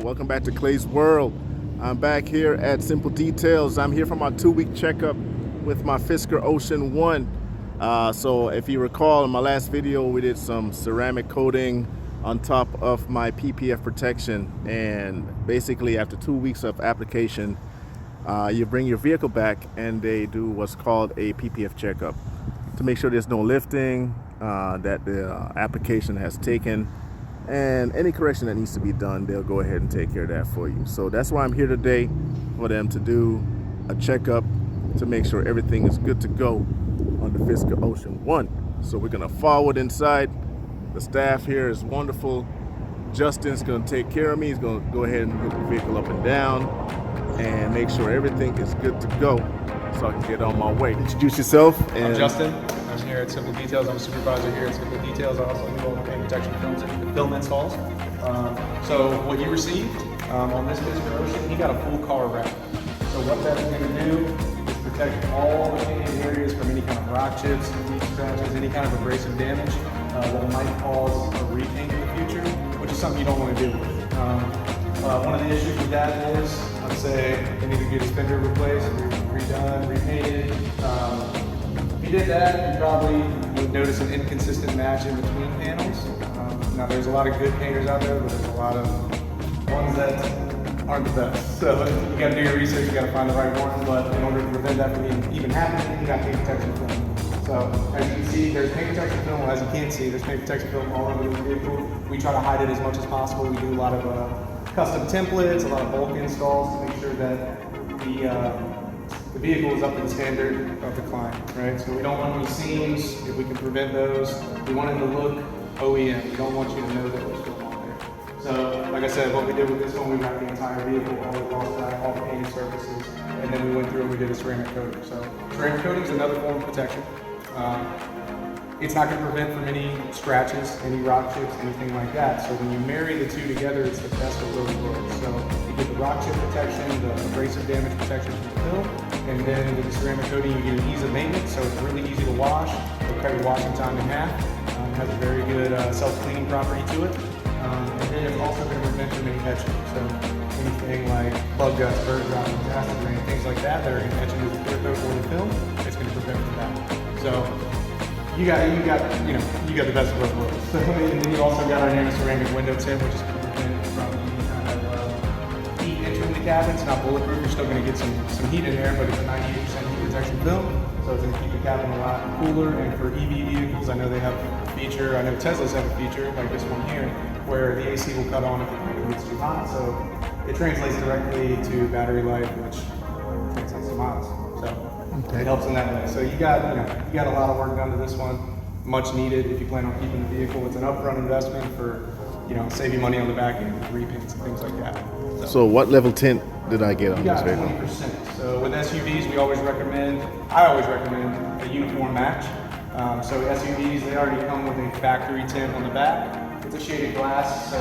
Welcome back to Clay's World. I'm back here at Simple Details. I'm here for my 2-week checkup with my Fisker Ocean One. So if you recall, in my last video, we did some ceramic coating on top of my PPF protection. And basically after 2 weeks of application, you bring your vehicle back and they do what's called a PPF checkup to make sure there's no lifting, that the application has taken, and any correction that needs to be done, they'll go ahead and take care of that for you. So that's why I'm here today, for them to do a checkup to make sure everything is good to go on the Fisker Ocean One. So we're gonna forward inside. The staff here is wonderful. Justin's gonna take care of me. He's gonna go ahead and move the vehicle up and down and make sure everything is good to go so I can get on my way. Introduce yourself. I'm Justin. I'm here at Simple Details. I'm a supervisor here at Simple Details. I also do all the paint protection film installs. So what you received on this Fisker Ocean, he got a full car wrap. So what that is going to do is protect all the painted areas from any kind of rock chips, heat scratches, any kind of abrasive damage that might cause a repaint in the future, which is something you don't want to deal with. One of the issues with that is, I'd say, you need to get his fender replaced, redone, repainted. If you did that, you probably would notice an inconsistent match in between panels. Now there's a lot of good painters out there, but there's a lot of ones that aren't the best. So you gotta do your research, you gotta find the right one, but in order to prevent that from even happening, you got paint protection film. So as you can see, there's paint protection film. Well, as you can't see, there's paint protection film all over the vehicle. We try to hide it as much as possible. We do a lot of custom templates, a lot of bulk installs to make sure that the vehicle is up to the standard of the client, right? So we don't want any seams. If we can prevent those, we want it to look OEM. We don't want you to know that we're still on there. So, like I said, what we did with this one, we wrapped the entire vehicle, all the exhaust back, all the painted surfaces, and then we went through and we did a ceramic coating. So, ceramic coating is another form of protection. It's not going to prevent from any scratches, any rock chips, anything like that. So when you marry the two together, it's the best of both worlds. So you get the rock chip protection, the abrasive damage protection from the film, and then with the ceramic coating, you get an ease of maintenance. So it's really easy to wash. It'll cut your washing time in half. It has a very good self-cleaning property to it. And then it's also going to prevent from any etching. So anything like bug guts, bird droppings, acid rain, things like that are going to etch into the clear coat or the film, it's going to prevent from that. So you got the best of both worlds. So, and then you also got our ceramic window tint, which is going to prevent from any kind of heat entering the cabin. It's not bulletproof. You're still going to get some heat in there, but it's a 98% heat protection film, so it's going to keep the cabin a lot cooler. And for EV vehicles, I know they have a feature. I know Teslas have a feature like this one here, where the AC will cut on if it gets too hot. So it translates directly to battery life, which translates to miles. So it helps in that way. So you got a lot of work done to this one, much needed if you plan on keeping the vehicle. It's an upfront investment for, save you money on the back end, repaints and things like that. So what level tint did I get on this vehicle? 20%. So with SUVs, I always recommend a uniform match. So SUVs, they already come with a factory tint on the back. It's a shaded glass, so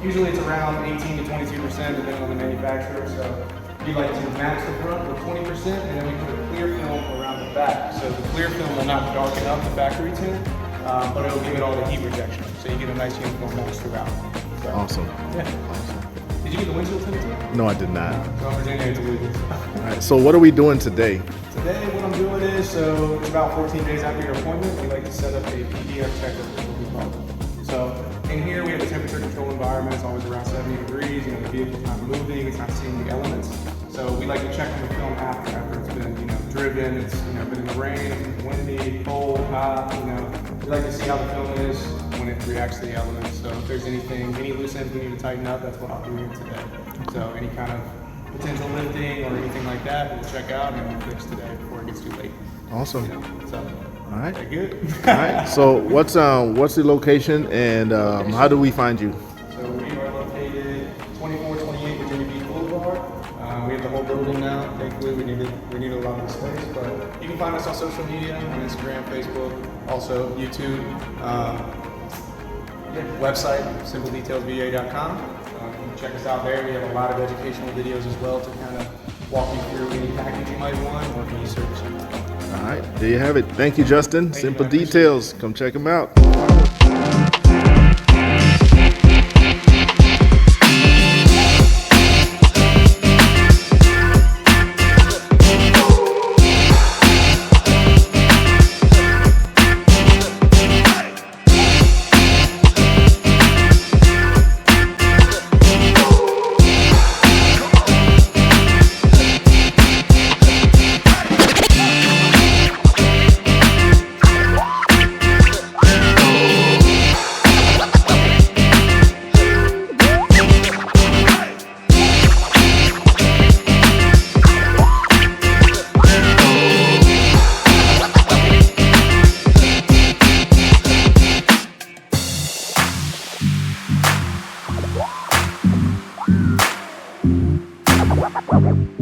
usually it's around 18 to 22% depending on the manufacturer. So we like to match the front with 20%, and then we put a clear film around the back. So the clear film will not darken up the factory tint, but it will give it all the heat protection. So you get a nice uniform match throughout. So, awesome. Yeah. Awesome. Did you get the windshield tinted too? No, I did not. So Virginia had to do this. All right, so what are we doing today? Today, what I'm doing is, so it's about 14 days after your appointment, we like to set up a PPF checkup, is what we call it. So in here, we have a temperature control environment. It's always around 70 degrees. The vehicle's not moving. It's not seeing the elements. So we like to check on the film after it's been, driven. It's, been in the rain, it's been windy, cold, hot. We like to see how the film is when it reacts to the elements. So if there's any loose ends we need to tighten up, that's what I'll do here today. So any kind of potential lifting or anything like that, we'll check out and we'll fix today before it gets too late. Awesome. All right. That good? All right. So what's the location and how do we find you? So we are located 2428 Virginia Beach Boulevard. We have the whole building now. Thankfully, we need a lot of space, but you can find us on social media, on Instagram, Facebook, also YouTube. Website, simpledetailsva.com. You can check us out there. We have a lot of educational videos as well to kind of walk you through any package you might want or any service you might want. All right, there you have it. Thank you, Justin. Simple Details. Come check them out. you.